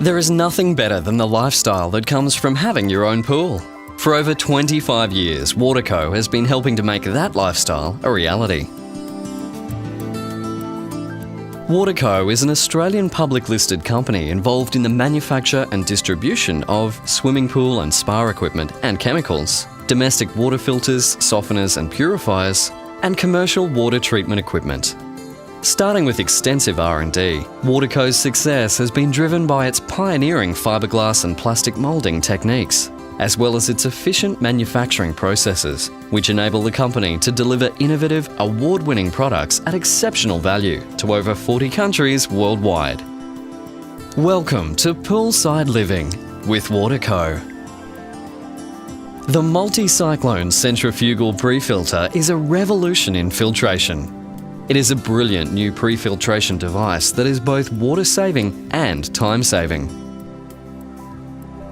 There is nothing better than the lifestyle that comes from having your own pool. For over 25 years, Waterco has been helping to make that lifestyle a reality. Waterco is an Australian public listed company involved in the manufacture and distribution of swimming pool and spa equipment and chemicals, domestic water filters, softeners and purifiers, and commercial water treatment equipment. Starting with extensive R&D, Waterco's success has been driven by its pioneering fiberglass and plastic moulding techniques, as well as its efficient manufacturing processes, which enable the company to deliver innovative, award-winning products at exceptional value to over 40 countries worldwide. Welcome to Poolside Living with Waterco. The MultiCyclone Centrifugal Pre-Filter is a revolution in filtration. It is a brilliant new pre-filtration device that is both water-saving and time-saving.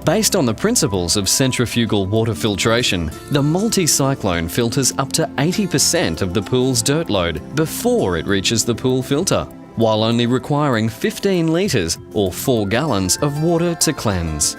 Based on the principles of centrifugal water filtration, the MultiCyclone filters up to 80% of the pool's dirt load before it reaches the pool filter, while only requiring 15 litres or 4 gallons of water to cleanse.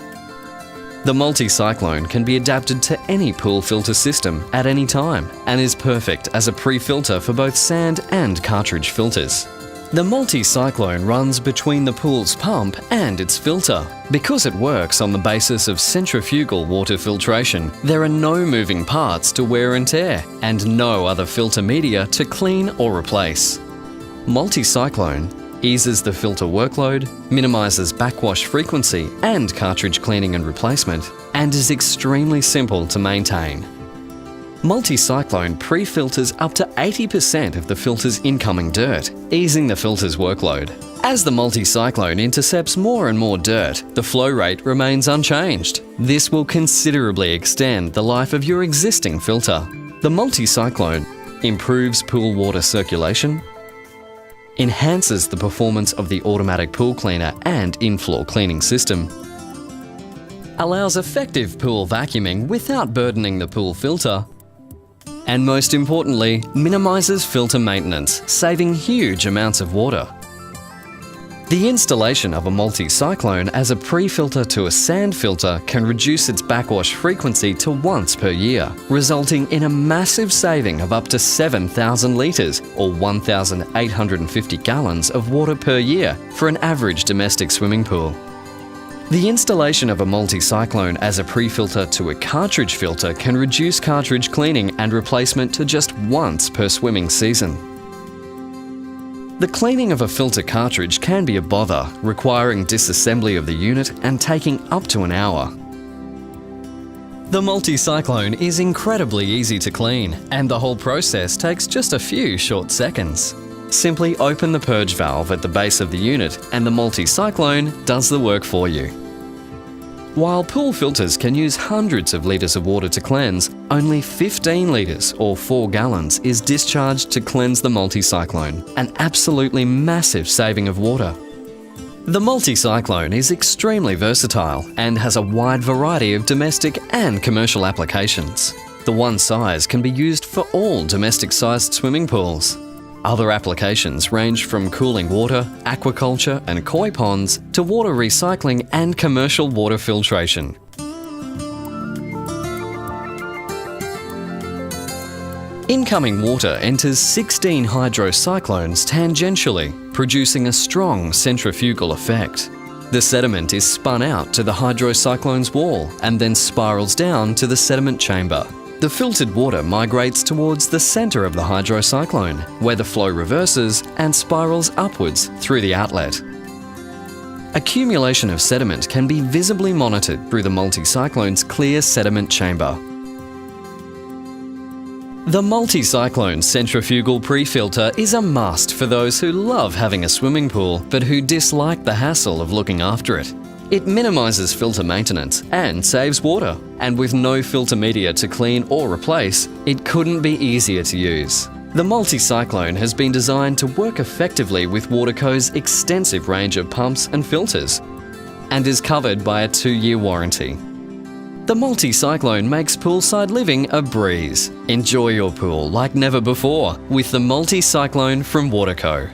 The MultiCyclone can be adapted to any pool filter system at any time and is perfect as a pre-filter for both sand and cartridge filters. The MultiCyclone runs between the pool's pump and its filter. Because it works on the basis of centrifugal water filtration, there are no moving parts to wear and tear and no other filter media to clean or replace. MultiCyclone eases the filter workload, minimises backwash frequency and cartridge cleaning and replacement, and is extremely simple to maintain. MultiCyclone pre-filters up to 80% of the filter's incoming dirt, easing the filter's workload. As the MultiCyclone intercepts more and more dirt, the flow rate remains unchanged. This will considerably extend the life of your existing filter. The MultiCyclone improves pool water circulation, enhances the performance of the automatic pool cleaner and in-floor cleaning system, allows effective pool vacuuming without burdening the pool filter, and most importantly, minimises filter maintenance, saving huge amounts of water. The installation of a MultiCyclone as a pre-filter to a sand filter can reduce its backwash frequency to once per year, resulting in a massive saving of up to 7,000 litres or 1,850 gallons of water per year for an average domestic swimming pool. The installation of a MultiCyclone as a pre-filter to a cartridge filter can reduce cartridge cleaning and replacement to just once per swimming season. The cleaning of a filter cartridge can be a bother, requiring disassembly of the unit and taking up to an hour. The MultiCyclone is incredibly easy to clean, and the whole process takes just a few short seconds. Simply open the purge valve at the base of the unit and the MultiCyclone does the work for you. While pool filters can use hundreds of litres of water to cleanse, only 15 litres or 4 gallons is discharged to cleanse the MultiCyclone, an absolutely massive saving of water. The MultiCyclone is extremely versatile and has a wide variety of domestic and commercial applications. The one size can be used for all domestic-sized swimming pools. Other applications range from cooling water, aquaculture and koi ponds to water recycling and commercial water filtration. Incoming water enters 16 hydrocyclones tangentially, producing a strong centrifugal effect. The sediment is spun out to the hydrocyclone's wall and then spirals down to the sediment chamber. The filtered water migrates towards the centre of the hydrocyclone, where the flow reverses and spirals upwards through the outlet. Accumulation of sediment can be visibly monitored through the MultiCyclone's clear sediment chamber. The MultiCyclone Centrifugal Pre-Filter is a must for those who love having a swimming pool but who dislike the hassle of looking after it. It minimises filter maintenance and saves water, and with no filter media to clean or replace, it couldn't be easier to use. The MultiCyclone has been designed to work effectively with Waterco's extensive range of pumps and filters, and is covered by a 2-year warranty. The MultiCyclone makes poolside living a breeze. Enjoy your pool like never before with the MultiCyclone from Waterco.